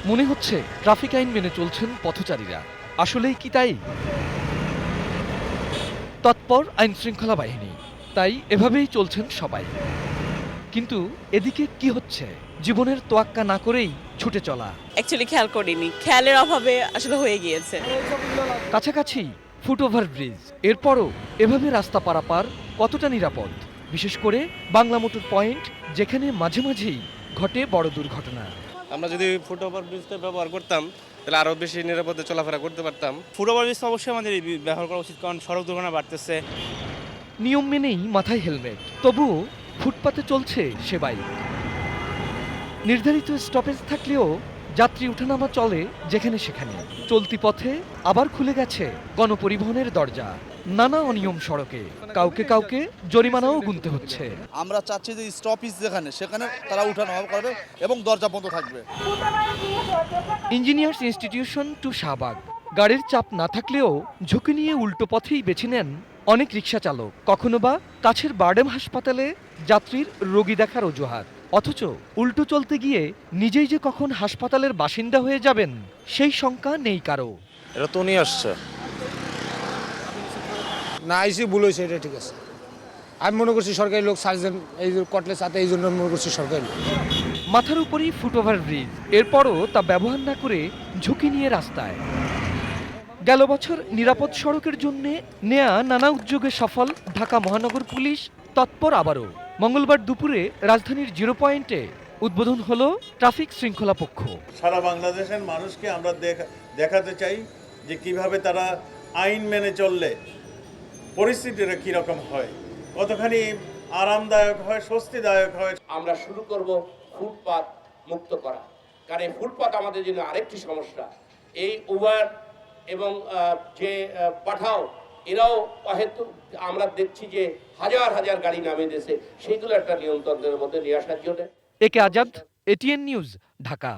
মনে হচ্ছে ট্রাফিক আইন মেনে চলছেন পথচারীরা। আসলেই কি তাই? তৎপর আইন শৃঙ্খলা বাহিনী, তাই এভাবেই চলছেন সবাই। কিন্তু এদিকে কি হচ্ছে? জীবনের তোয়াক্কা না করেই ছুটে চলা। অ্যাকচুয়ালি খেয়াল করিনি, খেয়ালের অভাবে আসলে হয়ে গিয়েছে। কাছাকাছি ফুটওভার ব্রিজ, এরপরও এভাবে রাস্তা পারাপার কতটা নিরাপদ? বিশেষ করে বাংলা মোটর পয়েন্ট, যেখানে মাঝে মাঝেই ঘটে বড় দুর্ঘটনা। আমরা যদি ফুটওভার ব্রিজটা ব্যবহার করতাম তাহলে আরও বেশি নিরাপদে চলাফেরা করতে পারতাম। ফুটওভার ব্রিজ অবশ্যই আমাদের ব্যবহার করা উচিত, কারণ সড়ক দুর্ঘটনা বাড়তেছে। নিয়ম মেনেই মাথায় হেলমেট, তবুও ফুটপাতে চলছে সে বাইক। নির্ধারিত স্টপেজ থাকলেও যাত্রী ওঠানামা চলে যেখানে সেখানে। চলতি পথে আবার খুলে গেছে গণপরিবহনের দরজা। নানা অনিয়ম সড়কে কাউকে কাউকে জরিমানাও গুনতে হচ্ছে। আমরা চাচ্ছি যে স্টপেজ যেখানে সেখানে তারা উঠানামা করবে এবং দরজা বন্ধ থাকবে। ইঞ্জিনিয়ার্স ইনস্টিটিউশন টু শাহবাগ, গাড়ির চাপ না থাকলেও ঝুঁকি নিয়ে উল্টো পথেই বেছে নেন অনেক রিকশা চালক। কখনো বা কাছের বারডেম হাসপাতালে যাত্রীর রোগী দেখার অজুহাত। অথচ উল্টো চলতে গিয়ে নিজেই যে কখন হাসপাতালের বাসিন্দা হয়ে যাবেন সেই শঙ্কা নেই কারো। এটা তো নিয়ে আসছে না, আইসি ভুল হয়েছে, এটা ঠিক আছে। আমি মনে করছি সরকারি লোক সার্জন এই কটলে সাথে, এই জন্য মনে করছি সরকারি লোক। মাথার উপরই ফুটওভার ব্রিজ, এরপরও তা ব্যবহার না করে ঝুঁকি নিয়ে রাস্তায়। গেল বছর নিরাপদ সড়কের জন্য নেয়া নানা উদ্যোগে সফল ঢাকা মহানগর পুলিশ তৎপর আবারও। মঙ্গলবার দুপুরে রাজধানীর 0 পয়েন্টে উদ্বোধন হলো ট্রাফিক শৃঙ্খলা পক্ষ। সারা বাংলাদেশের মানুষকে আমরা দেখাতে চাই যে কিভাবে তারা আইন মেনে চললে পরিস্থিতিটা কীরকম হয়, কতখানি আরামদায়ক হয়, স্বস্তিদায়ক হয়। আমরা শুরু করব ফুটপাত মুক্ত করা, কারণ এই ফুটপাত আমাদের জন্য আরেকটি সমস্যা। এই উবার এবং যে পাঠাও, এরাও অহেতুক আমরা দেখছি যে হাজার হাজার গাড়ি নামিয়ে দিয়েছে, সেইগুলো একটা নিয়ন্ত্রণের মধ্যে নিয়ে আসার জন্য। একে আজাদ, এটিএন নিউজ, ঢাকা।